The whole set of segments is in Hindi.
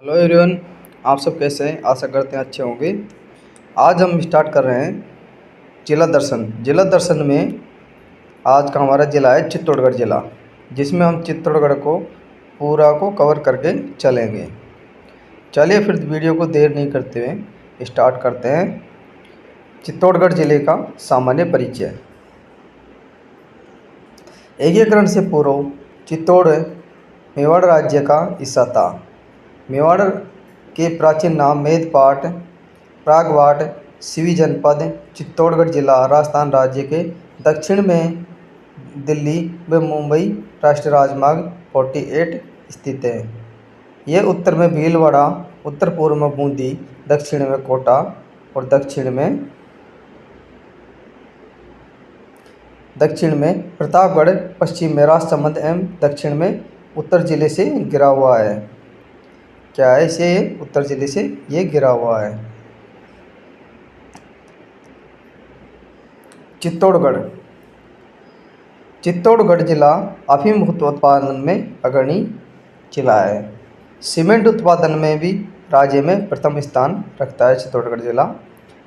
Hello everyone. आप सब कैसे हैं? आशा करते हैं अच्छे होंगे। आज हम स्टार्ट कर रहे हैं जिला दर्शन। जिला दर्शन में आज का हमारा ज़िला है चित्तौड़गढ़ ज़िला, जिसमें हम चित्तौड़गढ़ को पूरा को कवर करके चलेंगे। चलिए फिर वीडियो को देर नहीं करते हुए स्टार्ट करते हैं। चित्तौड़गढ़ ज़िले का सामान्य परिचय। एकीकरण से पूर्व चित्तौड़ मेवाड़ राज्य का हिस्सा था। मेवाड़ के प्राचीन नाम मेदपाट, प्रागवाट, सिवी जनपद, चित्तौड़गढ़ जिला राजस्थान राज्य के दक्षिण में दिल्ली व मुंबई राष्ट्रीय राजमार्ग 48 स्थित है। यह उत्तर में भीलवाड़ा, उत्तर पूर्व में बूंदी, दक्षिण में कोटा और दक्षिण में प्रतापगढ़, पश्चिम में राजसमंद एवं दक्षिण में उत्तर जिले से घिरा हुआ है। क्या है इसे? उत्तर जिले से ये घिरा हुआ है। चित्तौड़गढ़। चित्तौड़गढ़ जिला अफीम उत्पादन में अग्रणी जिला है। सीमेंट उत्पादन में भी राज्य में प्रथम स्थान रखता है चित्तौड़गढ़ जिला।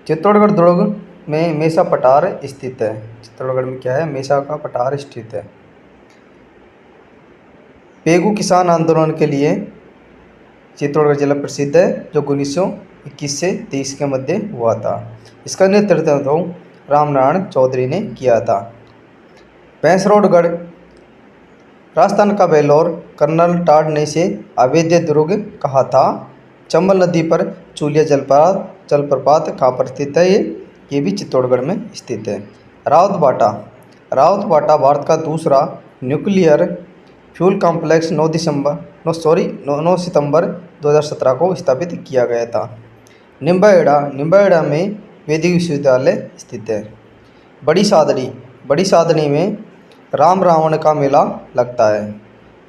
चित्तौड़गढ़ दुर्ग में मेसा पठार स्थित है। चित्तौड़गढ़ में क्या है? मेसा का पठार स्थित है। पेगू किसान आंदोलन के लिए चित्तौड़गढ़ जिला प्रसिद्ध है, जो 1921 से 23 के मध्य हुआ था। इसका नेतृत्व रामनारायण चौधरी ने किया था। भैंसरोडगढ़ राजस्थान का वेल्लोर कर्नल टाड ने इसे अवैध दुर्ग कहा था। चंबल नदी पर चूलिया जलप्रपात कहाँ पर स्थित है? ये भी चित्तौड़गढ़ में स्थित है। रावतबाटा भारत का दूसरा न्यूक्लियर फ्यूल कॉम्प्लेक्स 9 सितंबर 2017 को स्थापित किया गया था। निम्बाहेड़ा में वैदिक विश्वविद्यालय स्थित है। बड़ी सादड़ी में राम रावण का मेला लगता है।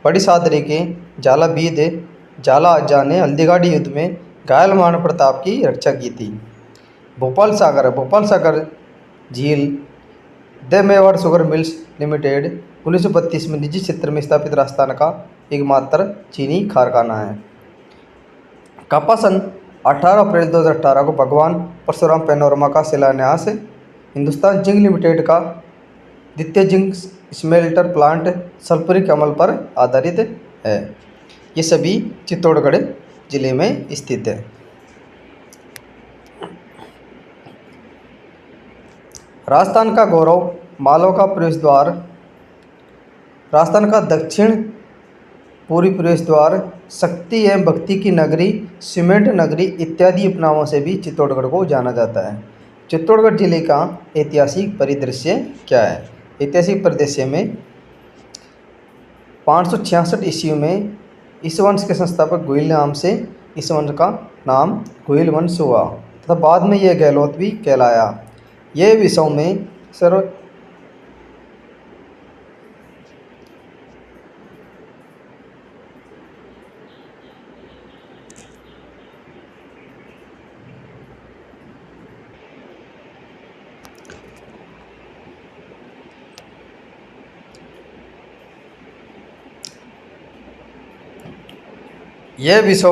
बड़ी सादड़ी के झाला आजा ने हल्दीघाटी युद्ध में घायल महाराणा प्रताप की रक्षा की थी। भोपाल सागर झील the Mewar sugar mills limited 1932 में निजी क्षेत्र में स्थापित राजस्थान का एकमात्र चीनी कारखाना है। कापा सन 18 अप्रैल 2018 को भगवान परशुराम पैनोरमा का शिलान्यास। हिंदुस्तान जिंक लिमिटेड का द्वितीय जिंक स्मेल्टर प्लांट सल्फ्यूरिक अम्ल पर आधारित है। ये सभी चित्तौड़गढ़ जिले में स्थित है। राजस्थान का गौरव मालवा का प्रवेश द्वार, राजस्थान का दक्षिण पूर्वी प्रवेश द्वार, शक्ति एवं भक्ति की नगरी, सीमेंट नगरी इत्यादि उपनामों से भी चित्तौड़गढ़ को जाना जाता है। चित्तौड़गढ़ जिले का ऐतिहासिक परिदृश्य क्या है? ऐतिहासिक परिदृश्य में 566 ईस्वी में इस वंश के संस्थापक गोहिल नाम से इस वंश का नाम गोहिल वंश हुआ तथा बाद में यह गहलोत भी कहलाया। यह विषयों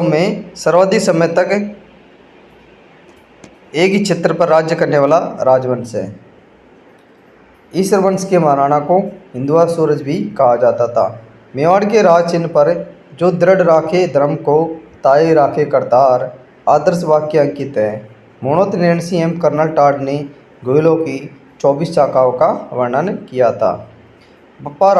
में सर्वाधिक समय तक एक ही क्षेत्र पर राज्य करने वाला राजवंश है। इस वंश के महाराणा को हिंदुआ सूरज भी कहा जाता था। मेवाड़ के राज चिन्ह पर जो दृढ़ राखे धर्म को ताए राखे करतार आदर्श वाक्य अंकित है। मोणोत नैणसी एवं कर्नल टाड ने गोयलों की 24 शाखाओं का वर्णन किया था। बप्पा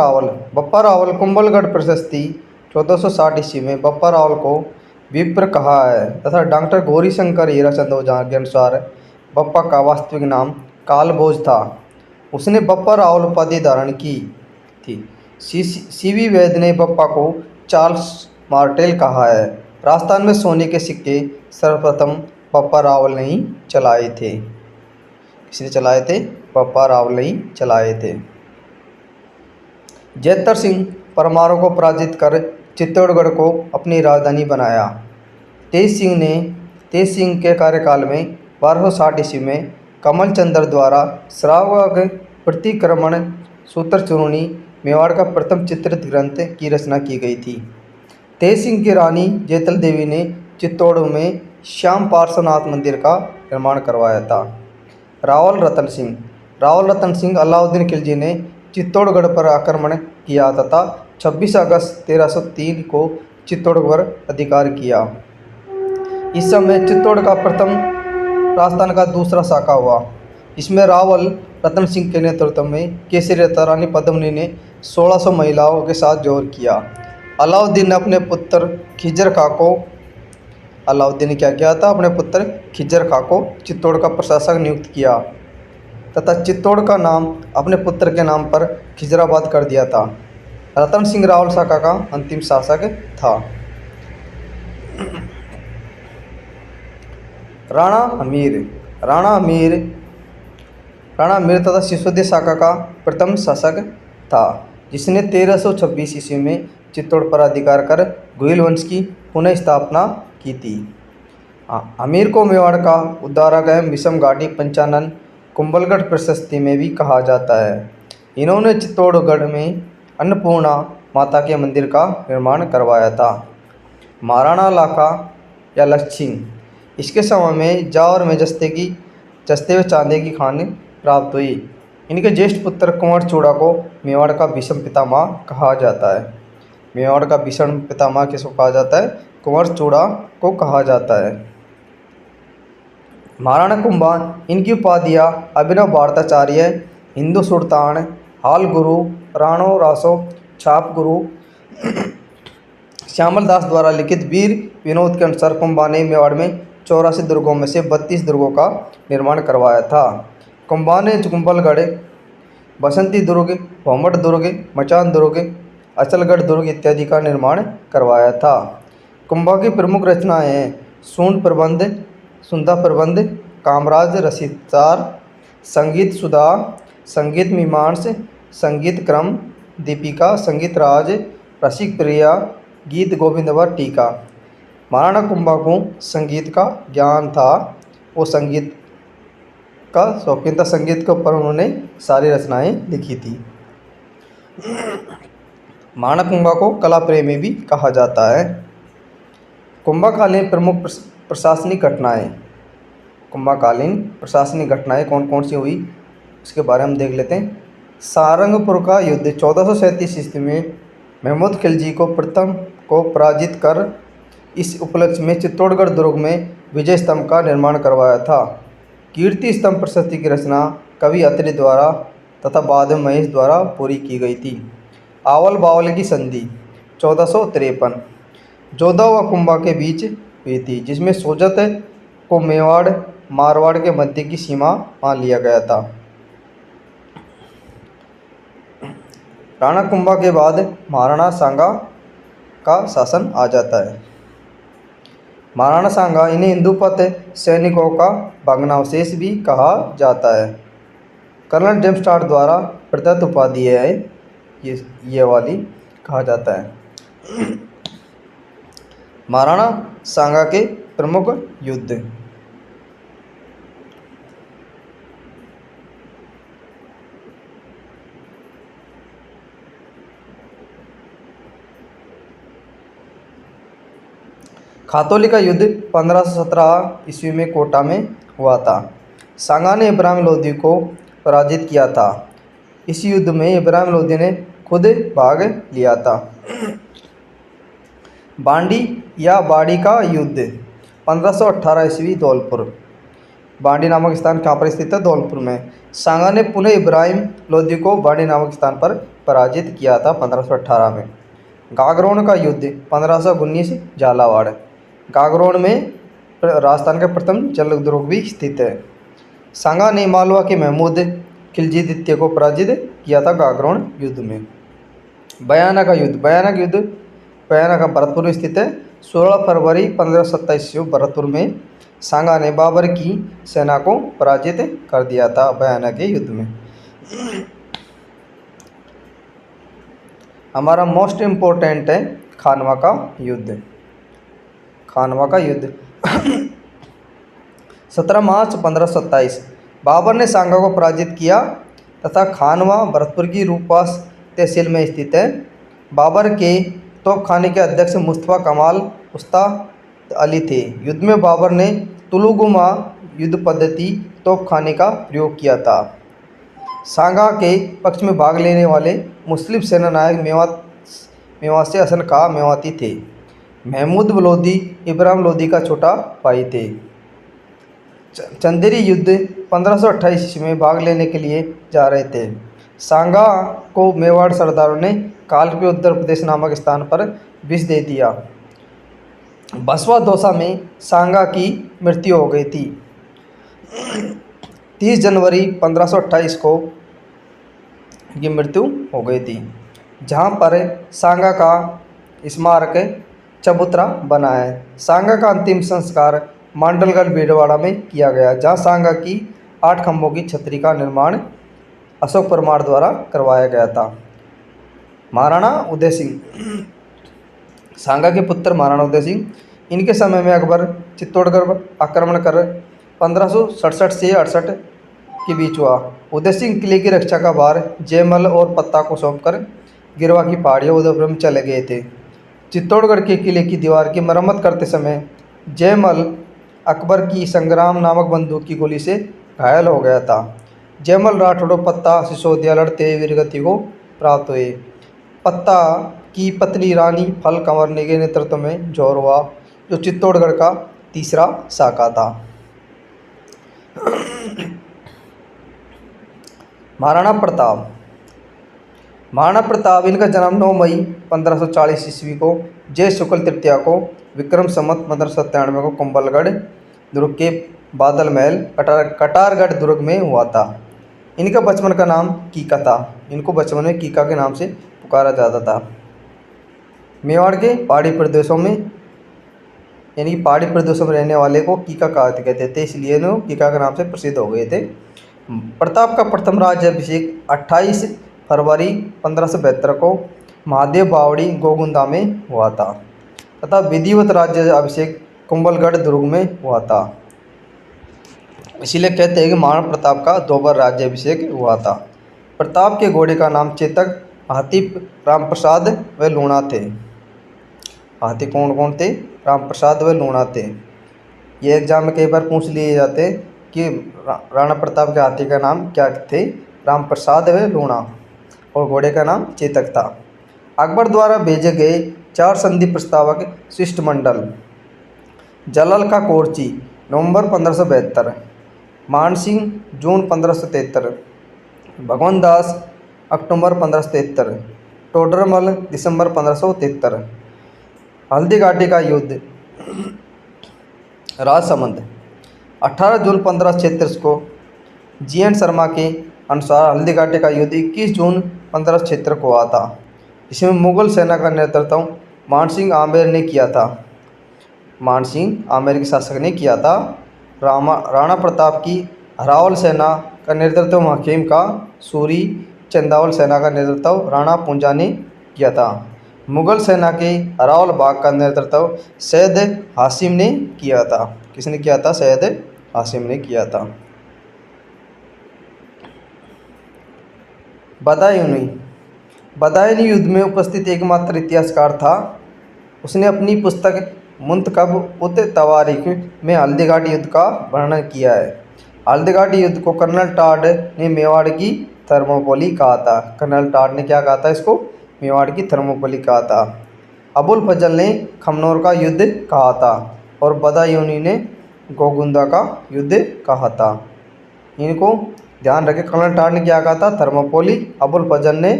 रावल कुंभलगढ़ प्रशस्ति 1460 ईस्वी में बप्पा रावल को विप्र कहा है तथा डॉक्टर गौरी शंकर हीराचंद ओझा के अनुसार बप्पा का वास्तविक नाम कालभोज था। उसने बप्पा रावल उपाधि धारण की थी। सीवी वैद्य ने बप्पा को चार्ल्स मार्टेल कहा है। राजस्थान में सोने के सिक्के सर्वप्रथम बप्पा रावल ने ही चलाए थे। किसने चलाए थे? बप्पा रावल ने ही चलाए थे। जैतर सिंह परमारों को पराजित कर चित्तौड़गढ़ को अपनी राजधानी बनाया। तेज सिंह के कार्यकाल में 1260 ईस्वी में कमल चंद्र द्वारा श्रावक प्रतिक्रमण सूत्र चूर्णी मेवाड़ का प्रथम चित्रित ग्रंथ की रचना की गई थी। तेज सिंह की रानी जैतल देवी ने चित्तौड़ में श्याम पार्श्वनाथ मंदिर का निर्माण करवाया था। रावल रतन सिंह अलाउद्दीन खिलजी ने चित्तौड़गढ़ पर आक्रमण किया तथा 26 अगस्त 1303 को चित्तौड़ पर अधिकार किया। इस समय चित्तौड़ का प्रथम राजस्थान का दूसरा शाखा हुआ। इसमें रावल रतन सिंह के नेतृत्व में केसरी रत्न रानी पद्मिनी ने 1600 महिलाओं के साथ जोर किया। अलाउद्दीन ने अपने पुत्र खिजर खां को अलाउद्दीन ने क्या किया था, अपने पुत्र खिजर खां को चित्तौड़ का प्रशासक नियुक्त किया तथा चित्तौड़ का नाम अपने पुत्र के नाम पर खिजराबाद कर दिया था। रतन सिंह रावल शाखा का अंतिम शासक था। राणा अमीर तथा सिसोदिया शाखा का प्रथम शासक था, जिसने 1326 ईस्वी में चित्तौड़ पर अधिकार कर गुहिल वंश की पुनः स्थापना की थी। अमीर को मेवाड़ का उद्धारक एवं विषम घाटी पंचानन कुंभलगढ़ प्रशस्ति में भी कहा जाता है। इन्होंने चित्तौड़गढ़ में अन्नपूर्णा माता के मंदिर का निर्माण करवाया था। महाराणा लाखा या लक्ष्मी, इसके समय में जावर में जस्ते व चांदे की खान प्राप्त हुई। इनके ज्येष्ठ पुत्र कुंवर चूड़ा को मेवाड़ का भीष्म पितामह कहा जाता है। मेवाड़ का भीष्म पितामह किसको कहा जाता है? कुंवर चूड़ा को कहा जाता है। महाराणा कुंभा, इनकी उपाधियाँ अभिनव भारताचार्य, हिंदू सुल्तान, हाल गुरु, राणो रासो, छाप गुरु, श्यामल दास द्वारा लिखित वीर विनोद के अनुसार कुंभा ने मेवाड़ में 84 दुर्गों में से 32 दुर्गों का निर्माण करवाया था। कुंभा ने कुंभलगढ़, बसंती दुर्ग, भौमट दुर्ग, मचान दुर्ग, अचलगढ़ दुर्ग इत्यादि का निर्माण करवाया था। कुंभा की प्रमुख रचनाएं हैं सूंड प्रबंध, सुंदा प्रबंध, कामराज रसितार, संगीत सुधा, संगीत मीमांस, संगीत क्रम, दीपिका, संगीत राज, रसिक प्रिया, गीत गोविंद व टीका। महाराणा कुंभा को संगीत का ज्ञान था, वो संगीत का शौकीन था। संगीत के ऊपर उन्होंने सारी रचनाएं लिखी थी। महाराणा कुंभा को कला प्रेमी भी कहा जाता है। कुंभाकालीन प्रमुख प्रशासनिक घटनाएं। कुंभाकालीन प्रशासनिक घटनाएं कौन कौन सी हुई उसके बारे में हम देख लेते हैं। सारंगपुर का युद्ध 1437 ईस्वी में महमूद खिलजी को प्रथम को पराजित कर इस उपलक्ष्य में चित्तौड़गढ़ दुर्ग में विजय स्तंभ का निर्माण करवाया था। कीर्ति स्तंभ प्रशस्ति की रचना कवि अत्रि द्वारा तथा बाद में महेश द्वारा पूरी की गई थी। आवल बावल की संधि 1453 जोधा व कुंभा के बीच हुई थी, जिसमें सोजत को मेवाड़ मारवाड़ के मध्य की सीमा मान लिया गया था। राणा कुंभा के बाद महाराणा सांगा का शासन आ जाता है। महाराणा सांगा, इन्हें हिंदूपत सैनिकों का भग्नावशेष भी कहा जाता है। कर्नल जेम्स स्टार्क द्वारा प्रदत्त उपाधि है ये वाली कहा जाता है। महाराणा सांगा के प्रमुख युद्ध। खातौली का युद्ध 1517 ईस्वी में कोटा में हुआ था। सांगा ने इब्राहिम लोदी को पराजित किया था। इस युद्ध में इब्राहिम लोदी ने खुद भाग लिया था। बांडी या बाड़ी का युद्ध 1518 ईस्वी धौलपुर। बांडी नामक स्थान कहाँ पर स्थित है? धौलपुर में। सांगा ने पुनः इब्राहिम लोदी को बांडी नामक स्थान पर पराजित किया था 1518 में। गागरोन का युद्ध 1519 झालावाड़। गागरोन में राजस्थान का प्रथम जल दुर्ग भी स्थित है। सांगा ने मालवा के महमूद खिलजी द्वितीय को पराजित किया था गागरोन युद्ध में। बयाना का युद्ध बयाना का भरतपुर में स्थित है। 16 फरवरी 1527 को भरतपुर में सांगा ने बाबर की सेना को पराजित कर दिया था बयाना के युद्ध में। हमारा मोस्ट इम्पोर्टेंट है खानवा का युद्ध। खानवा का युद्ध 17 मार्च 1527 बाबर ने सांगा को पराजित किया तथा खानवा भरतपुर की रूपवास तहसील में स्थित है। बाबर के तोपखाने के अध्यक्ष मुस्तफ़ा कमाल उस्ता अली थे। युद्ध में बाबर ने तुलुगुमा युद्ध पद्धति तोपखाने का प्रयोग किया था। सांगा के पक्ष में भाग लेने वाले मुस्लिम सेनानायक मेवात से हसन खां मेवाती थे। महमूद लोदी इब्राहिम लोदी का छोटा भाई थे। चंदेरी युद्ध 1528 ईस्वी में भाग लेने के लिए जा रहे थे। सांगा को मेवाड़ सरदारों ने कालपी उत्तर प्रदेश नामक स्थान पर विष दे दिया। बसवा दौसा में सांगा की मृत्यु हो गई थी। 30 जनवरी 1528 को ये मृत्यु हो गई थी, जहाँ पर सांगा का स्मारक चबूतरा बना है। सांगा का अंतिम संस्कार मांडलगढ़ भीलवाड़ा में किया गया, जहाँ सांगा की 8 खंभों की छतरी का निर्माण अशोक परमार द्वारा करवाया गया था। महाराणा उदय सिंह, सांगा के पुत्र महाराणा उदय सिंह, इनके समय में अकबर चित्तौड़गढ़ आक्रमण कर 1567 से 68 के बीच हुआ। उदय सिंह किले की रक्षा का भार जयमल और पत्ता को सौंपकर गिरवा की पहाड़ियों उदयपुर में चले गए थे। चित्तौड़गढ़ के किले की दीवार की मरम्मत करते समय जयमल अकबर की संग्राम नामक बंदूक की गोली से घायल हो गया था। जयमल राठौड़ और पत्ता सिसोदिया लड़ते वीरगति को प्राप्त हुए। पत्ता की पत्नी रानी फल कंवर के नेतृत्व में जोर हुआ, जो चित्तौड़गढ़ का तीसरा शाखा था। महाराणा प्रताप, महाराणा प्रताप इनका जन्म 9 मई 1540 ईस्वी को जय शुक्ल तृतीया को विक्रम संवत 1597 को कुंभलगढ़ दुर्ग के बादल महल कटारगढ़ दुर्ग में हुआ था। इनका बचपन का नाम कीका था। इनको बचपन में कीका के नाम से पुकारा जाता था। मेवाड़ के पहाड़ी प्रदेशों में यानी कि पहाड़ी प्रदेशों में रहने वाले को कीका कहते थे, इसलिए इन्हों कीका के नाम से प्रसिद्ध हो गए थे। प्रताप का प्रथम राज्याभिषेक 28 फरवरी 1572 को महादेव बावड़ी गोगुंदा में हुआ था तथा विधिवत राज्याभिषेक कुंभलगढ़ दुर्ग में हुआ था। इसीलिए कहते हैं कि महाराणा प्रताप का 2 बार राज्याभिषेक हुआ था। प्रताप के घोड़े का नाम चेतक, हाथी रामप्रसाद व लूणा थे। हाथी कौन कौन थे? रामप्रसाद व लूणा थे। ये एग्जाम में कई बार पूछ लिए जाते हैं कि राणा प्रताप के हाथी का नाम क्या थे? रामप्रसाद व लूणा, और घोड़े का नाम चेतक था। अकबर द्वारा भेजे गए 4 संधि प्रस्तावक शिष्टमंडल: जलाल का कोरची नवंबर 1572, मानसिंह जून 1573, भगवंत दास अक्टूबर 1573, टोडरमल दिसंबर 1573। हल्दी घाटी का युद्ध राजसमंद 18 जून 1536 को GN शर्मा के अनुसार हल्दी घाटी का युद्ध 21 जून 1576 को हुआ था। इसमें मुगल सेना का नेतृत्व मानसिंह आमेर ने किया था। मानसिंह आमेर के शासक ने किया था। राणा प्रताप की हरावल सेना का नेतृत्व हकीम का सूरी, चंदावल सेना का नेतृत्व राणा पूंजा ने किया था। मुगल सेना के हरावल भाग का नेतृत्व सैयद हासिम ने किया था। किसने किया था? सैयद हासिम ने किया था। बदायूं युद्ध में उपस्थित एकमात्र इतिहासकार था। उसने अपनी पुस्तक मुंतखब उत तवारीख में हल्दीघाटी युद्ध का वर्णन किया है। हल्दीघाटी युद्ध को कर्नल टॉड ने मेवाड़ की थर्मोपोली कहा था। कर्नल टॉड ने क्या कहा था? इसको मेवाड़ की थर्मोपोली कहा था। अबुल फजल ने खमनोर का युद्ध कहा था और बदायूनी ने गोगुंदा का युद्ध कहा था। इनको ध्यान रखें। कर्नल टॉड ने क्या कहा था? थर्मोपोली। अबुल फजल ने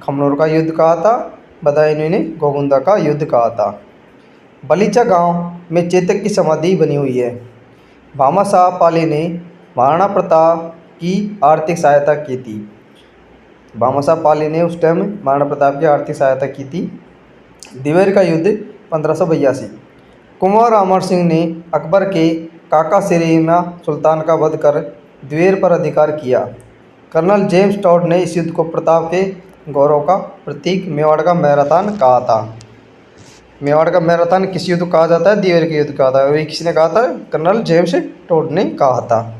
खमनोर का युद्ध कहा था। बदायूनी ने गोगुंदा का युद्ध कहा था। बलीचा गांव में चेतक की समाधि बनी हुई है। भामा साहब पाली ने महाराणा प्रताप की आर्थिक सहायता की थी। भामा साहब पाली ने उस टाइम महाराणा प्रताप की आर्थिक सहायता की थी। दिवेर का युद्ध 1582। कुंवर अमर सिंह ने अकबर के काका सिरीमा सुल्तान का वध कर दिवेर पर अधिकार किया। कर्नल जेम्स टॉड ने इस युद्ध को प्रताप के गौरव का प्रतीक मेवाड़ का मैराथन कहा था। मेवाड़ का मैराथन किस युद्ध कहा जाता है? दिवेर के युद्ध कहा था। वही किसने कहा था? कर्नल जेम्स टॉड ने कहा था।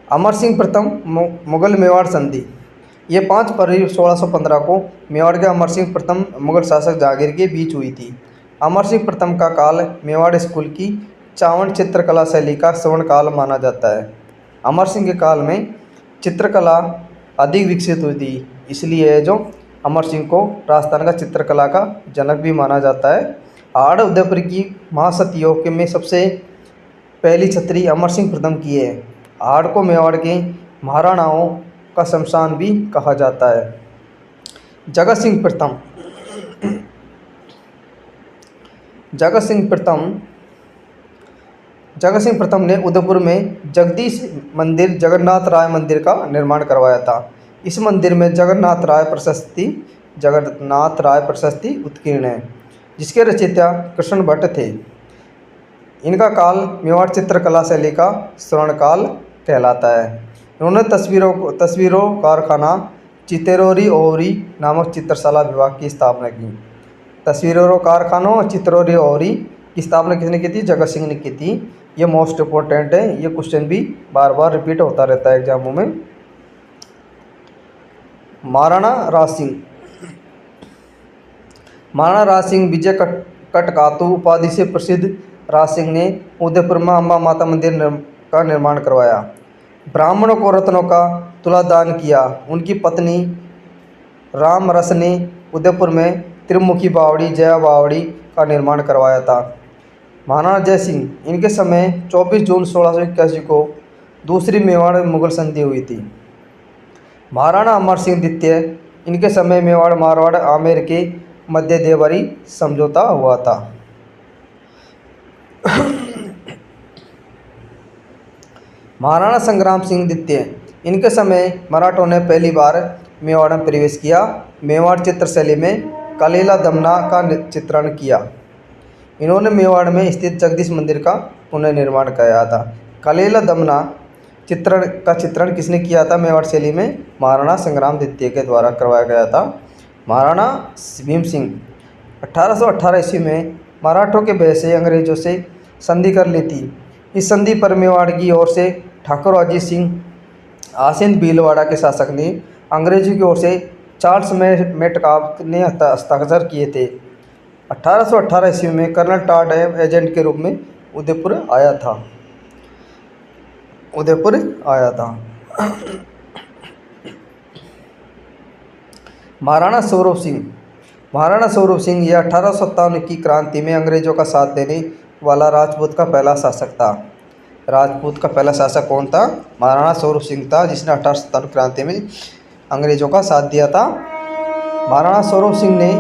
अमर सिंह प्रथम मुगल मेवाड़ संधि ये 5 फरवरी 1615 को मेवाड़ के अमर सिंह प्रथम मुगल शासक जहांगीर के बीच हुई थी। अमर सिंह प्रथम का काल मेवाड़ स्कूल की चावण चित्रकला शैली का स्वर्ण काल माना जाता है। अमर सिंह के काल में चित्रकला अधिक विकसित हुई थी, इसलिए जो अमर सिंह को राजस्थान का चित्रकला का जनक भी माना जाता है। आड़ उदयपुर की महासतियों के में सबसे पहली छतरी अमर सिंह प्रथम की है। आड़ को मेवाड़ के महाराणाओं का शमशान भी कहा जाता है। जगत सिंह प्रथम जगत सिंह प्रथम ने उदयपुर में जगदीश मंदिर जगन्नाथ राय मंदिर का निर्माण करवाया था। इस मंदिर में जगन्नाथ राय प्रशस्ति उत्कीर्ण है, जिसके रचयिता कृष्ण भट्ट थे। इनका काल मेवाड़ चित्रकला शैली का स्वर्ण काल कहलाता है। इन्होंने तस्वीरों कारखाना चितेरोरी ओवरी नामक चित्रशाला विभाग की स्थापना की। तस्वीरों कारखानों और चित्रोरी ओवरी की स्थापना किसने की थी? जगत सिंह ने की थी। ये मोस्ट इम्पोर्टेंट है, ये क्वेश्चन भी बार बार रिपीट होता रहता है एग्जामों में। महाराणा राज सिंह विजय कटकातु उपाधि से प्रसिद्ध राज सिंह ने उदयपुर में अम्बा माता मंदिर का निर्माण करवाया। ब्राह्मणों को रत्नों का तुलादान किया। उनकी पत्नी रामरस ने उदयपुर में त्रिमुखी बावड़ी जया बावड़ी का निर्माण करवाया था। महाराणा जय सिंह, इनके समय 24 जून 1681 को दूसरी मेवाड़ मुगल संधि हुई थी। महाराणा अमर सिंह द्वितीय, इनके समय मेवाड़ मारवाड़ आमेर के मध्य देवरी समझौता हुआ था। महाराणा संग्राम सिंह द्वितीय, इनके समय मराठों ने पहली बार मेवाड़ में प्रवेश किया। मेवाड़ चित्रशैली में कलीला दमना का चित्रण किया। इन्होंने मेवाड़ में स्थित जगदीश मंदिर का पुनर्निर्माण कराया था। कलीला दमना चित्रण किसने किया था मेवाड़ शैली में? महाराणा संग्राम द्वितीय के द्वारा करवाया गया था। महाराणा भीम सिंह 1818 ईस्वी में मराठों के भय से अंग्रेजों से संधि कर ली थी। इस संधि पर मेवाड़ की ओर से ठाकुर अजीत सिंह आसिंद भीलवाड़ा के शासक ने अंग्रेजों की ओर से चार्ल्स मेटकाफ ने हस्ताक्षर किए थे। 1818 ईस्वी में कर्नल टॉड एजेंट के रूप में उदयपुर आया था। महाराणा स्वरूप सिंह यह 1857 की क्रांति में अंग्रेजों का साथ देने वाला राजपूत का पहला शासक था। राजपूत का पहला शासक कौन था? महाराणा स्वरूप सिंह था, जिसने 1857 क्रांति में अंग्रेजों का साथ दिया था। महाराणा स्वरूप सिंह ने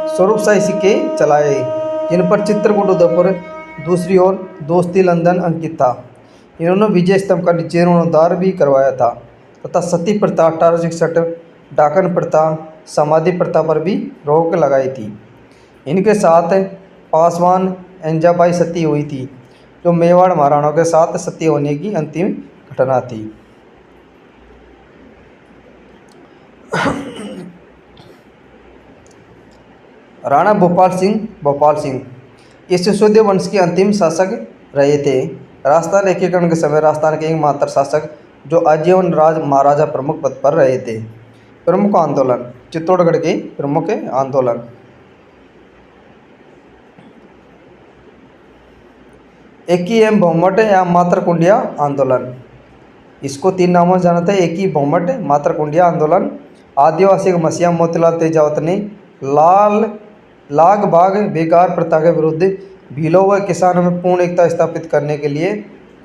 स्वरूपशाही सिक्के चलाए, जिन पर चित्रकूट उदयपुर, दूसरी ओर दोस्ती लंदन अंकित था। इन्होंने विजय स्तंभ का जीर्णोद्धार भी करवाया था तथा सती प्रथा 1861, डाकन प्रथा, समाधि प्रथा पर भी रोक लगाई थी। इनके साथ पासवान अंजाबाई सती हुई थी, जो मेवाड़ महाराणाओं के साथ सती होने की अंतिम घटना थी। राणा भोपाल सिंह इस सिसोदिया वंश के अंतिम शासक रहे थे। राजस्थान एकीकरण के समय राजस्थान के एकमात्र शासक जो आजीवन महाराजा प्रमुख पद पर रहे थे। प्रमुख आंदोलन, चित्तौड़गढ़ के प्रमुख आंदोलन। एकी एवं बहुमत या मातृकुंडिया आंदोलन, इसको 3 नामों से जाना था। एकी बहुमत मातृकुंडिया आंदोलन। आदिवासी मसीहा मोतीलाल तेजावत ने लाग बाग बेकार प्रथा के विरुद्ध भीलों व किसानों में पूर्ण एकता स्थापित करने के लिए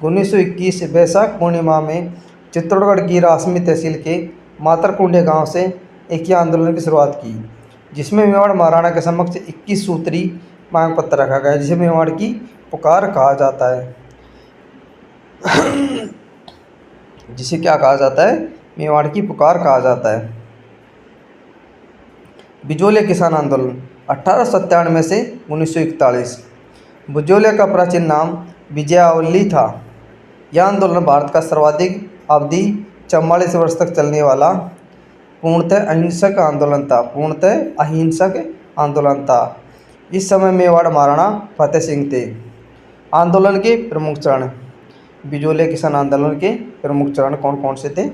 1921 वैशाख पूर्णिमा में चित्तौड़गढ़ की रासमी तहसील के मातरकुंडिया गांव से एकी आंदोलन की शुरुआत की, जिसमें मेवाड़ महाराणा के समक्ष 21 सूत्री मांग पत्र रखा गया, जिसे मेवाड़ की पुकार कहा जाता है। जिसे क्या कहा जाता है? मेवाड़ की पुकार कहा जाता है। बिजोलिया किसान आंदोलन 1897 से 1941। बिजोलिया का प्राचीन नाम विजयावली था। यह आंदोलन भारत का सर्वाधिक अवधि 44 वर्ष तक चलने वाला पूर्णतः अहिंसक आंदोलन था। इस समय मेवाड़ महाराणा फतेह सिंह थे। आंदोलन के प्रमुख चरण, बिजोलिया किसान आंदोलन के प्रमुख चरण कौन कौन से थे?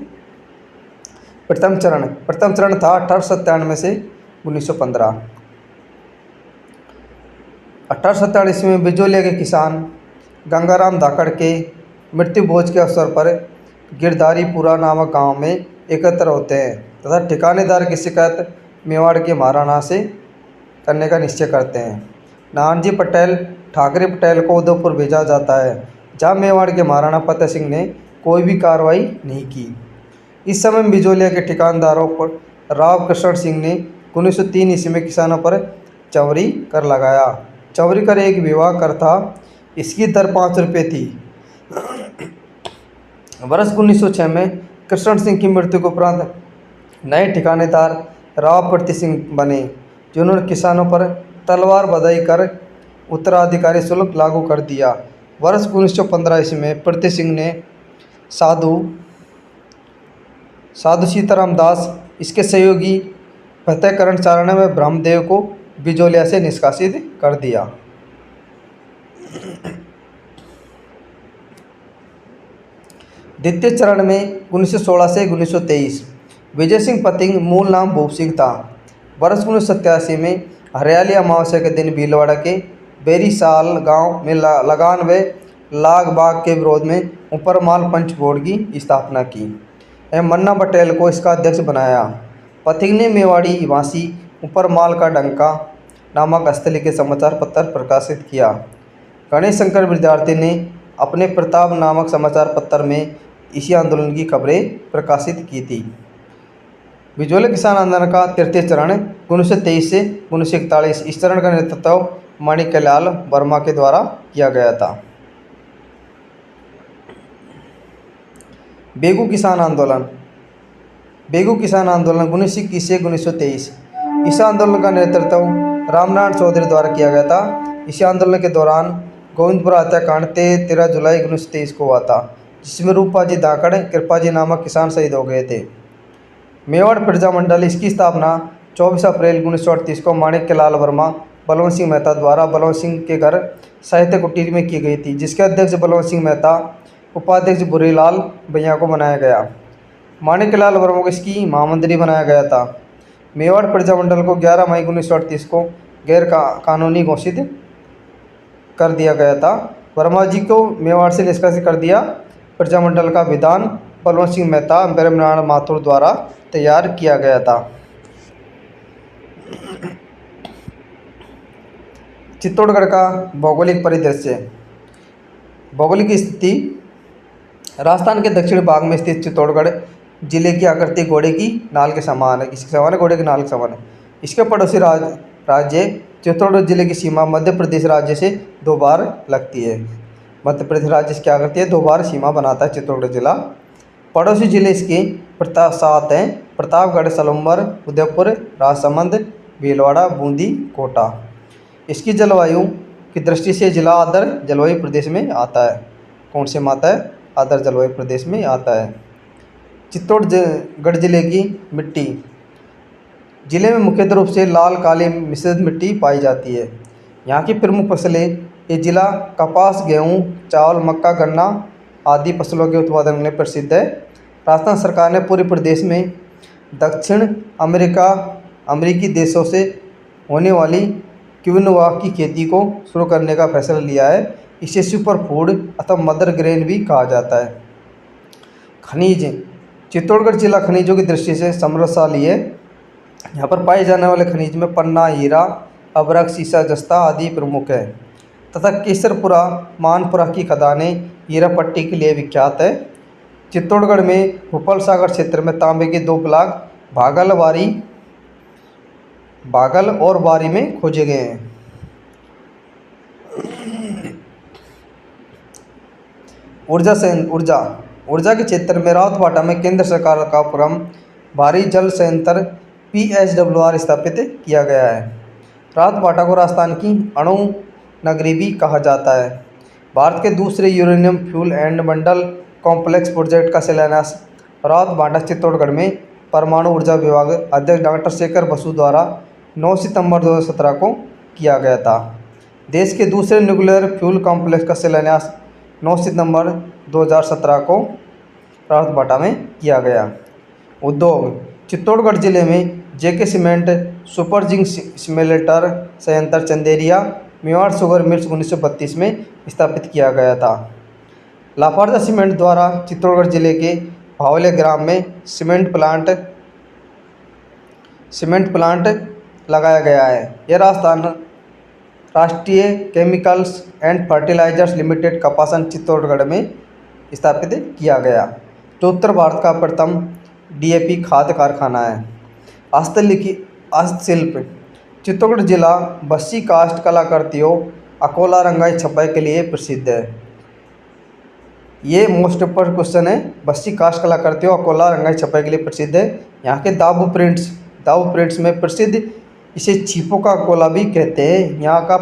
प्रथम चरण था 1897 से 1915। 1897 ईस्वी में बिजोलिया के किसान गंगाराम धाकड़ के मृत्यु भोज के अवसर पर गिरधारीपुरा नामक गांव में एकत्र होते हैं तथा ठिकानेदार की शिकायत मेवाड़ के महाराणा से करने का निश्चय करते हैं। नानाजी पटेल ठाकरे पटेल को उदयपुर भेजा जाता है, जहां मेवाड़ के महाराणा फतेह सिंह ने कोई भी कार्रवाई नहीं की। इस समय बिजोलिया के ठिकानदारों पर राव कृष्ण सिंह ने 1903 ईस्वी में किसानों पर चवरी कर लगाया। चवरी कर एक विवाह कर था, इसकी दर 5 रुपये थी। वर्ष 1906 में कृष्ण सिंह की मृत्यु के उपरांत नए ठिकानेदार राव प्रति सिंह बने, जिन्होंने किसानों पर तलवार बधाई कर उत्तराधिकारी शुल्क लागू कर दिया। वर्ष 1915 ईस्वी में प्रति सिंह ने साधु सीताराम दास, इसके सहयोगी फतेहकरण चारण में ब्रह्मदेव को बिजोलिया से निष्कासित कर दिया। द्वितीय चरण में 1916 से 1923 विजय सिंह पतिंग मूल नाम भूप सिंह था। वर्ष 1987 में हरियाली अमावस्या के दिन भीलवाड़ा के बेरीसाल गांव में लगान व लाग बाग के विरोध में ऊपरमाल पंच बोर्ड की स्थापना की एवं मन्ना पटेल को इसका अध्यक्ष बनाया। पथिंग ने मेवाड़ी वासी ऊपरमाल का डंका नामक हस्तलिखित के समाचार पत्र प्रकाशित किया। गणेश शंकर विद्यार्थी ने अपने प्रताप नामक समाचार पत्र में इसी आंदोलन की खबरें प्रकाशित की थी। बिजोलिया किसान आंदोलन का तृतीय चरण 1923 से 1941, इस चरण का नेतृत्व माणिक्यलाल वर्मा के द्वारा किया गया था। बेगू किसान आंदोलन 1921 से 1923, इस आंदोलन का नेतृत्व रामनारायण चौधरी द्वारा किया गया था। इस आंदोलन के दौरान गोविंदपुरा हत्याकांड 13 जुलाई 1923 को हुआ था, जिसमें रूपाजी धाकड़ कृपाजी नामक किसान शहीद हो गए थे। मेवाड़ प्रजा मंडल, इसकी स्थापना 24 अप्रैल 1938 को माणिक्यलाल वर्मा बलवंत सिंह मेहता द्वारा बलवंत सिंह के घर साहित्य कुटीर में की गई थी, जिसके अध्यक्ष बलवंत सिंह मेहता, उपाध्यक्ष बुरीलाल भैया को बनाया गया। माणिक्यलाल वर्मा को इसकी महामंत्री बनाया गया था। मेवाड़ प्रजामंडल को 11 मई 1938 को गैर कानूनी घोषित कर दिया गया था। वर्मा जी को मेवाड़ से निष्कासित कर दिया। प्रजामंडल का विधान बलवंत सिंह मेहता, ब्रह्मनारायण माथुर द्वारा तैयार किया गया था। चित्तौड़गढ़ का भौगोलिक परिदृश्य। भौगोलिक स्थिति, राजस्थान के दक्षिण भाग में स्थित चित्तौड़गढ़ जिले की आकृति घोड़े की नाल के समान है। किसके समान है? घोड़े की नाल के समान है। इसके पड़ोसी राज्य चित्तौड़गढ़ जिले की सीमा मध्य प्रदेश राज्य से 2 बार लगती है। मध्य प्रदेश राज्य से क्या करती है? 2 बार सीमा बनाता है चित्तौड़गढ़ जिला। पड़ोसी जिले इसके 7 हैं: प्रतापगढ़, सलूंबर, उदयपुर, राजसमंद, भीलवाड़ा, बूंदी, कोटा। इसकी जलवायु की दृष्टि से जिला आर्द्र जलवायु प्रदेश में आता है। कौन से में आता है? आर्द्र जलवायु प्रदेश में आता है। चित्तौड़गढ़ जिले की मिट्टी, जिले में मुख्य रूप से लाल काली मिश्रित मिट्टी पाई जाती है। यहाँ की प्रमुख फसलें, ये जिला कपास, गेहूँ, चावल, मक्का, गन्ना आदि फसलों के उत्पादन में प्रसिद्ध है। राजस्थान सरकार ने पूरे प्रदेश में दक्षिण अमेरिकी देशों से होने वाली क्विनोआ की खेती को शुरू करने का फैसला लिया है। इसे सुपर फूड अथवा मदर ग्रेन भी कहा जाता है। खनिज, चित्तौड़गढ़ जिला खनिजों की दृष्टि से समृद्धशाली है। यहाँ पर पाए जाने वाले खनिज में पन्ना, हीरा, अभ्रक, सीसा, जस्ता आदि प्रमुख है तथा केसरपुरा, मानपुरा की खदानें हीरा पट्टी के लिए विख्यात है। चित्तौड़गढ़ में भूपाल सागर क्षेत्र में तांबे के 2 ब्लॉक भागल और बारी में खोजे गए हैं। ऊर्जा के क्षेत्र में रावतबाटा में केंद्र सरकार का उपक्रम भारी जल संयंत्र PHWR स्थापित किया गया है। रावतबाटा को राजस्थान की अणु नगरी भी कहा जाता है। भारत के दूसरे uranium fuel and bundle complex project का शिलान्यास रावतबाटा चित्तौड़गढ़ में परमाणु ऊर्जा विभाग अध्यक्ष डॉक्टर शेखर बसु द्वारा 9 सितंबर 2017 को किया गया था। देश के दूसरे न्यूक्लियर फ्यूल कॉम्प्लेक्स का शिलान्यास 9 सितंबर 2017 को रावतबाटा में किया गया। उद्योग चित्तौड़गढ़ जिले में जेके सीमेंट, सुपर जिंक स्मेल्टर संयंत्र चंदेरिया, मेवाड़ शुगर मिल्स 1932 में स्थापित किया गया था। लाफार्जा सीमेंट द्वारा चित्तौड़गढ़ जिले के भावले ग्राम में सीमेंट प्लांट लगाया गया है। यह Rashtriya chemicals and fertilizers limited Kapasan Chittorgarh में स्थापित किया गया, जो उत्तर भारत का प्रथम डीएपी खाद्य कारखाना है। हस्तशिल्प चित्तौड़गढ़ जिला बस्सी कास्ट कलाकृतियों, अकोला रंगाई छपाई के लिए प्रसिद्ध है। ये मोस्ट इंपोर्टेंट क्वेश्चन है। बस्सी कास्ट कलाकृतियों, अकोला रंगाई छपाई के लिए प्रसिद्ध है। यहाँ के दाबू प्रिंट्स में प्रसिद्ध, इसे छिपो का अकोला भी कहते हैं। यहाँ का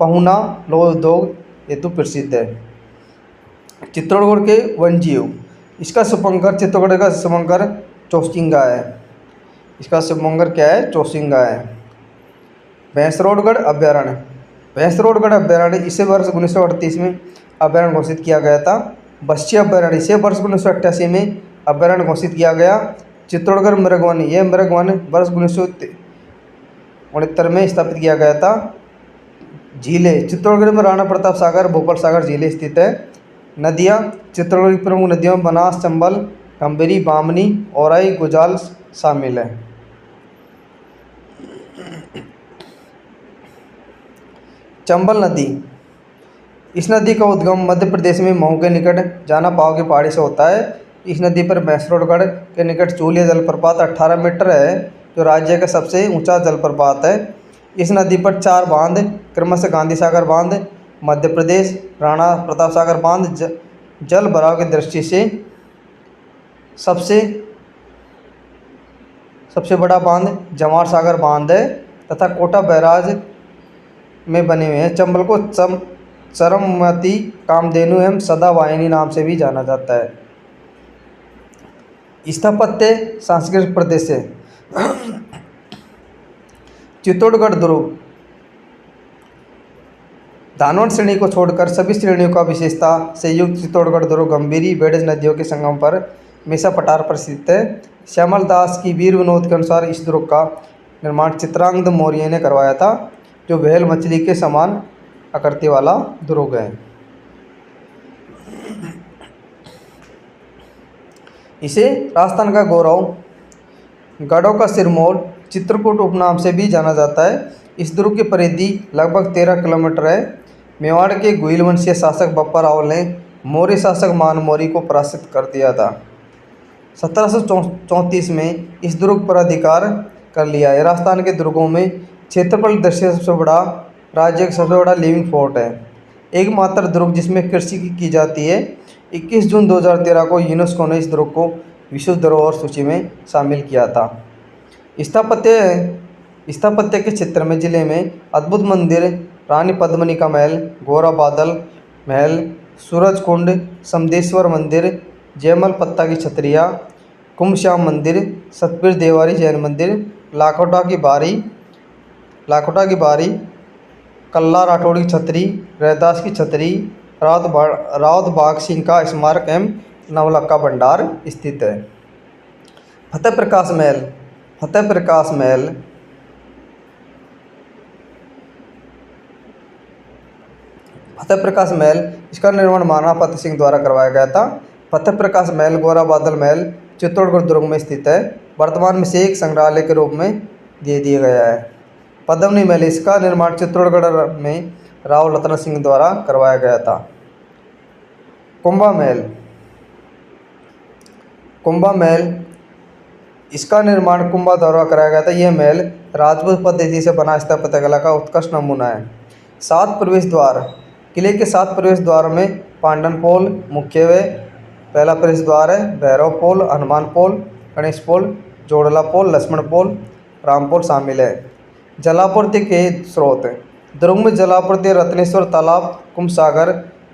पहुना लोह उद्योग हेतु प्रसिद्ध है। चित्तौड़गढ़ के वन्यजीव, इसका शुभंकर चित्तौड़गढ़ का शुभंकर चौसिंगा है। इसका शुभंकर क्या है? चौसिंगा है। भैंसरोडगढ़ अभ्यारण्य इसे वर्ष 1938 में अभ्यारण्य घोषित किया गया था। बस्सी अभ्यारण्य इसे वर्ष 1988 में अभ्यारण्य घोषित किया गया। चित्तौड़गढ़ मृगवन, यह मृगवन वर्ष 1969 में स्थापित किया गया था। झीलें चित्तौड़गढ़ में राणा प्रताप सागर, भोपाल सागर झीलें स्थित है। नदियाँ चित्तौड़गढ़ की प्रमुख नदियों में बनास, चंबल, गंभीरी, बामनी, औराई, गुजाल शामिल है। चंबल नदी, इस नदी का उद्गम मध्य प्रदेश में मऊ के निकट जाना पाव की पहाड़ी से होता है। इस नदी पर भैंसरोडगढ़ के निकट चूलिया जलप्रपात 18 मीटर है, जो राज्य का सबसे ऊंचा जलप्रपात है। इस नदी पर 4 बांध क्रमशः गांधी सागर बांध मध्य प्रदेश, राणा प्रताप सागर बांध जल भराव की दृष्टि से सबसे बड़ा बांध जवाहर सागर बांध है तथा कोटा बैराज में बने हुए हैं। चंबल को चरमवती, कामधेनु एवं सदावाहिनी नाम से भी जाना जाता है। स्थापत्य सांस्कृतिक प्रदेश चित्तौड़गढ़ दुर्ग धानवंत श्रेणी को छोड़कर सभी श्रेणियों का विशेषता से युक्त चित्तौड़गढ़ दुर्ग गंभीरी बेडज नदियों के संगम पर मेसा पठार पर स्थित है। श्यामल दास की वीर विनोद के अनुसार इस दुर्ग का निर्माण चित्रांगद मौर्य ने करवाया था, जो व्हेल मछली के समान आकृति वाला दुर्ग है। इसे राजस्थान का गौरव, गढ़ों का सिरमौर, चित्रकूट उपनाम से भी जाना जाता है। इस दुर्ग की परिधि लगभग 13 किलोमीटर है। मेवाड़ के गुइल वंशीय शासक बप्पा रावल ने मौर्य शासक मानमौरी को पराजित कर दिया था। 1734 में इस दुर्ग पर अधिकार कर लिया है। राजस्थान के दुर्गों में क्षेत्रफल दृष्टि सबसे बड़ा, राज्य का सबसे बड़ा लिविंग फोर्ट है। एकमात्र दुर्ग जिसमें कृषि की जाती है। 21 जून 2013 को यूनेस्को ने इस दुर्ग को विश्व धरोहर सूची में शामिल किया था। स्थापत्य के क्षेत्र में जिले में अद्भुत मंदिर, रानी पद्मिनी का महल, गोरा बादल महल, सूरज कुंड, समदेश्वर मंदिर, जयमल पत्ता की छतरिया, कुंभश्याम मंदिर, सतपीर देवारी जैन मंदिर, लाखोटा की बारी, कल्ला राठौड़ की छतरी, रैदास की छतरी, रावत बाग सिंह का स्मारक एवं नवलखा भंडार स्थित है। फतेह प्रकाश महल इसका निर्माण महाराणा फतेह सिंह द्वारा करवाया गया था। फतेह प्रकाश महल गोरा बादल महल चित्तौड़गढ़ दुर्ग में स्थित है। वर्तमान में इसे एक संग्रहालय के रूप में दे दिया गया है। पद्मनी महल, इसका निर्माण चित्तौड़गढ़ में राव रतन सिंह द्वारा करवाया गया था। कुंभा महल इसका निर्माण कुंभा द्वारा कराया गया था। यह महल राजपूत पद्धति से बना स्थापत्य कला का उत्कृष्ट नमूना है। 7 प्रवेश द्वार, किले के 7 प्रवेश द्वारों में पांडन पोल मुख्य वे पहला प्रवेश द्वार है। भैरव पोल, हनुमान पोल, गणेश पोल, जोड़ला पोल, लक्ष्मण पोल, राम पोल शामिल है। जलापूर्ति के स्रोत, दुर्ग में जलापूर्ति रत्नेश्वर तालाब, कुंभसागर,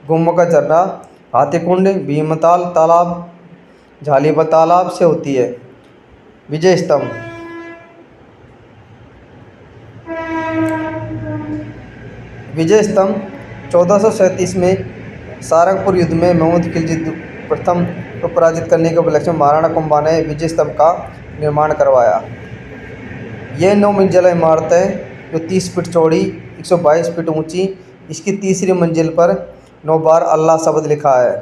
गुम्म का झरना, हाथीकुंड, भीमताल तालाब, झालीबा तालाब से होती है। विजय स्तंभ, विजय स्तंभ 1437 में सारंगपुर युद्ध में महमूद खिलजी प्रथम को पराजित करने के उपलक्ष्य में महाराणा कुंभा ने विजय स्तंभ का निर्माण करवाया। यह 9 मंजिला इमारत है जो 30 फीट चौड़ी, 122 फीट ऊंची। इसकी तीसरी मंजिल पर 9 बार अल्लाह शब्द लिखा है।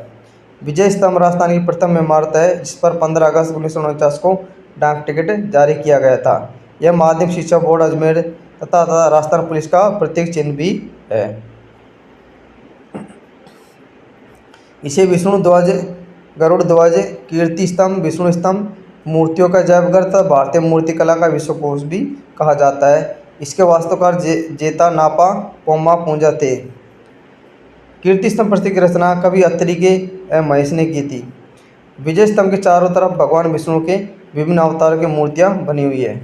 विजय स्तंभ राजस्थान की प्रथम इमारत है जिस पर 15 अगस्त 1949 को डाक टिकट जारी किया गया था। यह माध्यमिक शिक्षा बोर्ड अजमेर तथा राजस्थान पुलिस का प्रतीक चिन्ह भी है। इसे विष्णु ध्वज, गरुड़ ध्वज, कीर्ति स्तंभ, विष्णु स्तंभ, मूर्तियों का जयघर तथा भारतीय मूर्ति कला का विश्वकोश भी कहा जाता है। इसके वास्तुकार जेता नापा पोमा पूंजा थे। कीर्ति स्तंभ प्रतीक की रचना कवि अत्रि के महेश ने की थी। विजय स्तंभ के चारों तरफ भगवान विष्णु के विभिन्न अवतारों की मूर्तियां बनी हुई है।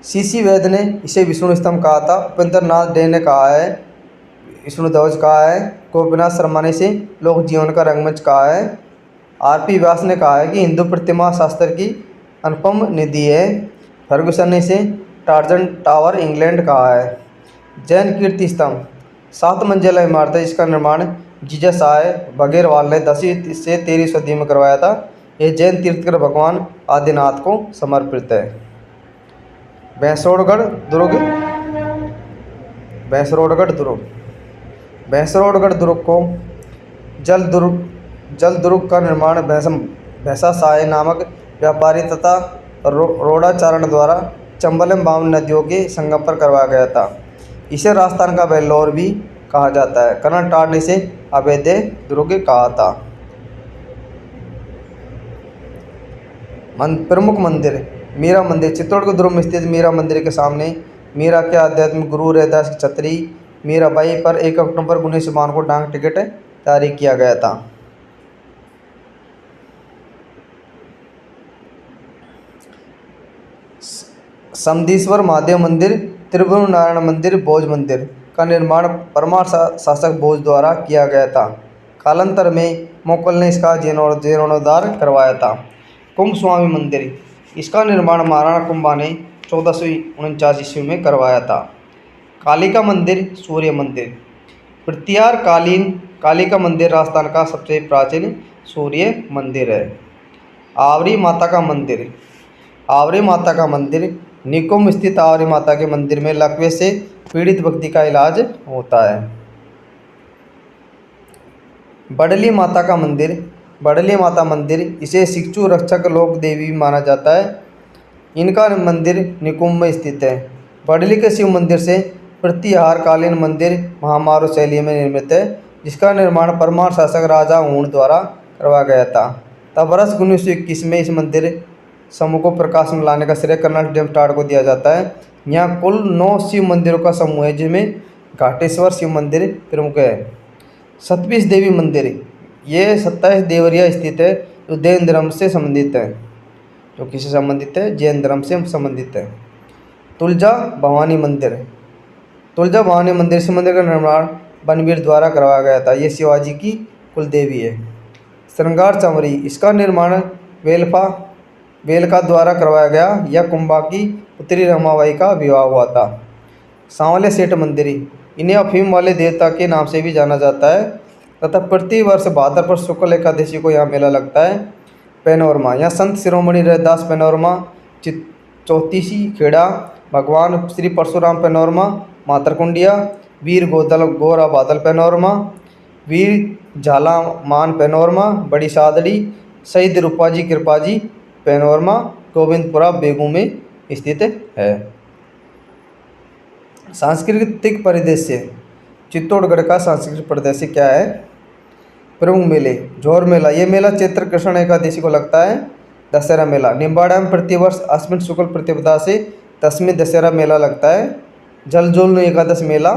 सीसी वैद्य ने इसे विष्णु स्तंभ कहा था। उपेंद्र नाथ डे ने कहा है विष्णु ध्वज कहा है। गोपीनाथ शर्मा ने इसे लोक जीवन का रंगमंच कहा है। आरपी व्यास ने कहा है कि हिंदू प्रतिमा शास्त्र की अनुपम निधि है। फर्गुसन ने इसे टार्जन टावर इंग्लैंड कहा है। जैन कीर्ति स्तंभ 7 मंजिला इमारत है जिसका निर्माण जीजस आय बघेरवाल ने 10वीं से 13वीं सदी में करवाया था। यह जैन तीर्थंकर भगवान आदिनाथ को समर्पित है। भैंसरोडगढ़ दुर्ग को जल दुर्ग का निर्माण भैंसा साय नामक व्यापारी तथा रोडाचारण द्वारा चंबल एवं बावन नदियों के संगम पर करवाया गया था। इसे राजस्थान का वेल्लोर भी कहा जाता है। कर्नल टाड ने इसे अवैध दुर्ग कहा था। प्रमुख मंदिर मीरा मंदिर चित्तौड़गढ़ दुर्ग में स्थित मीरा मंदिर के सामने मीरा के आध्यात्मिक गुरु रैदास की छतरी मीराबाई पर 1 अक्टूबर 1952 को डाक टिकट जारी किया गया था। समधीश्वर महादेव मंदिर, त्रिभुवन नारायण मंदिर, भोज मंदिर का निर्माण परमार शासक भोज द्वारा किया गया था। कालांतर में मुगल ने इसका जीर्णोद्धार करवाया था। कुंभ स्वामी मंदिर, इसका निर्माण महाराणा कुंभा ने 1449 ईस्वी में करवाया था। कालिका मंदिर, सूर्य मंदिर, प्रत्यार कालीन कालिका मंदिर राजस्थान का सबसे प्राचीन सूर्य मंदिर है। आवरी माता का मंदिर निकुंभ स्थित आवरी माता के मंदिर में लकवे से पीड़ित व्यक्ति का इलाज होता है। बड़ली माता मंदिर इसे शिक्षु रक्षक लोक देवी माना जाता है। इनका मंदिर निकुंभ में स्थित है। बड़ली के शिव मंदिर से प्रतिहारकालीन मंदिर महामारू शैली में निर्मित है जिसका निर्माण परमार शासक राजा हूण द्वारा करवाया गया था। तब वर्ष 1921 में इस मंदिर समूह को प्रकाश में लाने का श्रेय कर्नल टाड को दिया जाता है। यहाँ कुल 9 शिव मंदिरों का समूह है जिसमें घाटेश्वर शिव मंदिर प्रमुख है। 27 देवी मंदिर, ये 27 देवरिया स्थित है जो जैन धर्म से संबंधित है। जो किससे संबंधित है? जैन धर्म से संबंधित है। तुलजा भवानी मंदिर इस मंदिर का निर्माण बनवीर द्वारा करवाया गया था। ये शिवाजी की कुल देवी है। श्रृंगार चमरी, इसका निर्माण वेलका द्वारा करवाया गया। यह कुंभा की पुत्री रमाबाई का विवाह हुआ था। सांवले सेठ मंदिर, इन्हें अफीम वाले देवता के नाम से भी जाना जाता है तथा प्रति वर्ष भाद्रपद शुक्ल एकादशी को यहाँ मेला लगता है। पैनोरमा, यहाँ संत शिरोमणि रैदास पैनोरमा, चौतीसी खेड़ा, भगवान श्री परशुराम पैनोरमा, मातरकुंडिया, वीर गोरा बादल पैनोरमा, वीर झाला मान पैनोरमा, बड़ी सादड़ी, शहीद रूपाजी कृपाजी पैनोरमा गोविंदपुरा बेगू में स्थित है। सांस्कृतिक परिदृश्य, चित्तौड़गढ़ का सांस्कृतिक परिदृश्य क्या है? प्रमुख मेले, झोर मेला, ये मेला चैत्र कृष्ण एकादशी को लगता है। दशहरा मेला, निम्बाड़ा में प्रतिवर्ष अश्विन शुक्ल प्रतिपदा से 10वीं दशहरा मेला लगता है। जलजोल एकादश मेला,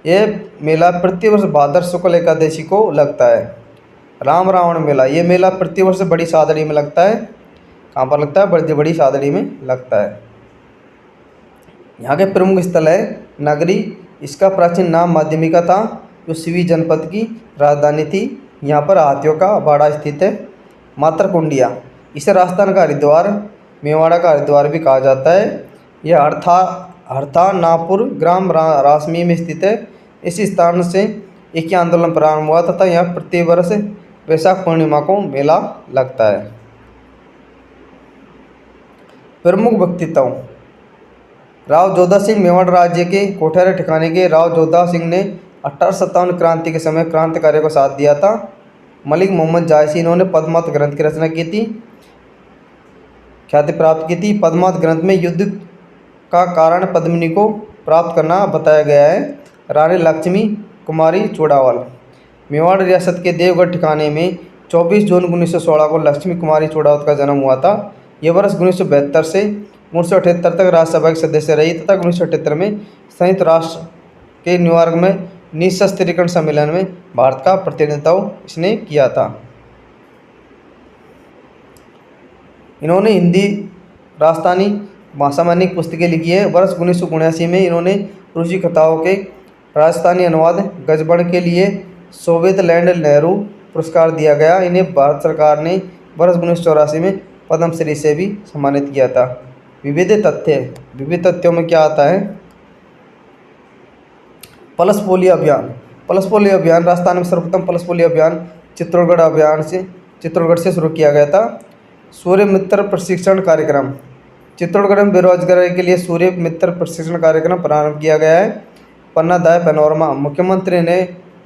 ये मेला प्रतिवर्ष भाद्र शुक्ल एकादशी को लगता है। राम रावण मेला, ये मेला प्रतिवर्ष बड़ी सादड़ी में लगता है। कहाँ पर लगता है? बड़ी सादड़ी में लगता है। यहाँ के प्रमुख स्थल है नगरी, इसका प्राचीन नाम माध्यमिका था जो सिवी जनपद की राजधानी थी। यहाँ पर हाथियों का बाड़ा स्थित है। मातरकुंडिया, इसे राजस्थान का हरिद्वार, मेवाड़ा का हरिद्वार भी कहा जाता है। यह हरथा नापुर ग्राम रासमी में स्थित है। इस स्थान से एक ही आंदोलन प्रारंभ हुआ तथा यहाँ प्रति वर्ष वैशाख पूर्णिमा को मेला लगता है। प्रमुख व्यक्तित्व। राव जोधा सिंह मेवाड़ राज्य के कोठारी ठिकाने के राव जोधा सिंह ने 1857 क्रांति के समय क्रांतिकारियों को साथ दिया था। मलिक मोहम्मद जायसी, इन्होंने पद्मावत ग्रंथ की रचना की थी, ख्याति प्राप्त की थी। पद्मावत ग्रंथ में युद्ध का कारण पद्मिनी को प्राप्त करना बताया गया है। रानी लक्ष्मी कुमारी चूड़ावल। मेवाड़ रियासत के देवगढ़ ठिकाने में 24 जून 1916 को लक्ष्मी कुमारी चूड़ावत का जन्म हुआ था। ये वर्ष 1972 से 1978 तक राज्यसभा के सदस्य रही तथा 1978 में संयुक्त राष्ट्र के न्यूयॉर्क में निःशस्त्रीकरण सम्मेलन में भारत का प्रतिनिधित्व इसने किया था। इन्होंने हिंदी राजस्थानी भाषा में अनेक पुस्तकें लिखी है। वर्ष 1979 में इन्होंने रूसी कथाओं के राजस्थानी अनुवाद गजबण के लिए सोवियत लैंड नेहरू पुरस्कार दिया गया। इन्हें भारत सरकार ने वर्ष 1984 में पद्मश्री से भी सम्मानित किया था। विविध तथ्य। विविध तथ्यों में क्या आता है? पल्स पोलियो अभियान। पल्स पोलियो अभियान राजस्थान में सर्वप्रथम पल्स पोलियो अभियान चित्तौड़गढ़ से शुरू किया गया था। सूर्य मित्र प्रशिक्षण कार्यक्रम। चित्तौड़गढ़ में बेरोजगारी के लिए सूर्य मित्र प्रशिक्षण कार्यक्रम प्रारंभ किया गया है। पन्नादाय पैनोरमा। मुख्यमंत्री ने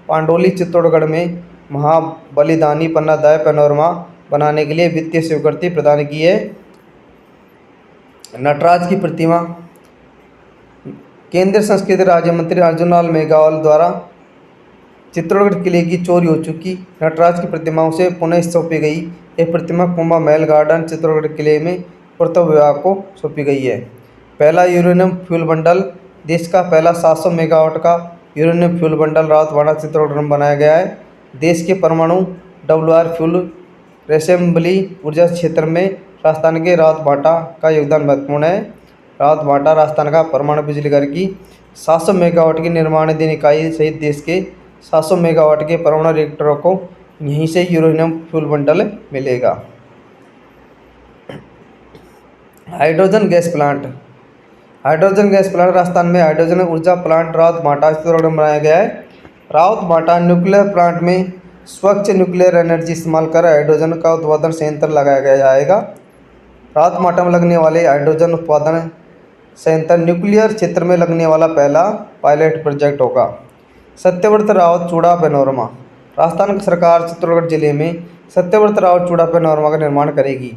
पांडोली चित्तौड़गढ़ में महाबलिदानी पन्नादाय पैनोरमा बनाने के लिए वित्तीय स्वीकृति प्रदान की है। नटराज की प्रतिमा। केंद्रीय संस्कृति राज्य मंत्री अर्जुन लाल मेघवाल द्वारा चित्तौड़गढ़ किले की चोरी हो चुकी नटराज की प्रतिमाओं से पुनः सौंपी गई। यह प्रतिमा कुंभा महल गार्डन चित्तौड़गढ़ किले में पूर्तत्व विभाग को सौंपी गई है। पहला यूरेनियम फ्यूल बंडल। देश का पहला 700 मेगावाट का यूरेनियम फ्यूल बंडल रावतवाड़ा चित्तौड़गढ़ में बनाया गया है। देश के परमाणु WR फ्यूल रेसेंबली ऊर्जा क्षेत्र में राजस्थान के रावतभाटा का योगदान महत्वपूर्ण है। रावतभाटा राजस्थान का परमाणु बिजली घर की 700 मेगावाट की निर्माणाधीन इकाई सहित देश के 700 मेगावाट के परमाणु रिएक्टरों को यहीं से यूरेनियम फ्यूल बंडल मिलेगा। Hydrogen gas plant. Hydrogen gas plant Rajasthan में हाइड्रोजन ऊर्जा प्लांट रावतभाटा चित्तौड़गढ़ में बनाया गया है। रावतभाटा न्यूक्लियर प्लांट में स्वच्छ न्यूक्लियर एनर्जी इस्तेमाल कर हाइड्रोजन का उत्पादन संयंत्र लगाया गया जाएगा। रावतभाटा में लगने वाले हाइड्रोजन उत्पादन संयंत्र न्यूक्लियर क्षेत्र में लगने वाला पहला पायलट प्रोजेक्ट होगा। सत्यव्रत रावत चूड़ा पैनोरमा। राजस्थान सरकार चित्तौड़गढ़ जिले में सत्यव्रत रावत चूड़ा पैनोरमा का निर्माण करेगी।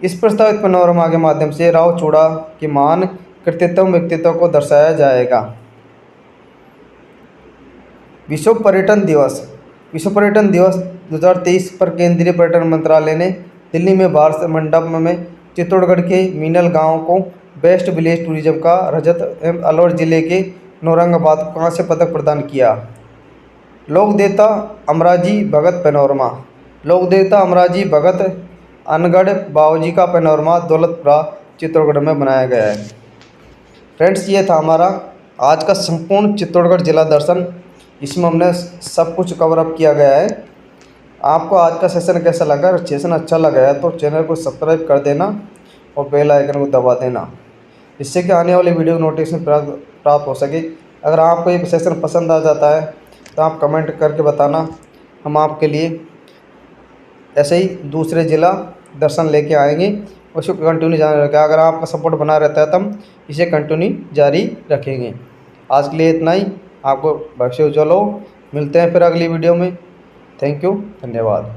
इस प्रस्तावित पैनोरमा के माध्यम से रावत चूड़ा के महान कृतित्व व्यक्तित्व को दर्शाया जाएगा। विश्व पर्यटन दिवस। विश्व पर्यटन दिवस 2023 पर केंद्रीय पर्यटन मंत्रालय ने दिल्ली में भारत मंडप में चित्तौड़गढ़ के मीनल गांव को बेस्ट विलेज टूरिज्म का रजत एवं अलवर जिले के नौरंगाबाद को कांस्य पदक प्रदान किया। लोक देवता अमराजी भगत पैनोरमा। लोक देवता अमराजी भगत अनगढ़ बाबूजी का पैनोरमा दौलतपुरा चित्तौड़गढ़ में बनाया गया है। फ्रेंड्स, ये था हमारा आज का संपूर्ण चित्तौड़गढ़ जिला दर्शन। इसमें हमने सब कुछ कवर अप किया गया है। आपको आज का सेशन कैसा लगा? अगर सेशन अच्छा लगा है तो चैनल को सब्सक्राइब कर देना और बेल आइकन को दबा देना, इससे कि आने वाली वीडियो नोटिफिकेशन प्राप्त हो सके। अगर आपको ये सेशन पसंद आ जाता है तो आप कमेंट करके बताना, हम आपके लिए ऐसे ही दूसरे ज़िला दर्शन लेके आएंगे। उसको कंटिन्यू जारी रखें। अगर आपका सपोर्ट बना रहता है तो हम इसे कंटिन्यू जारी रखेंगे। आज के लिए इतना ही। आपको भविष्य उज्जवल हो। मिलते हैं फिर अगली वीडियो में। थैंक यू, धन्यवाद।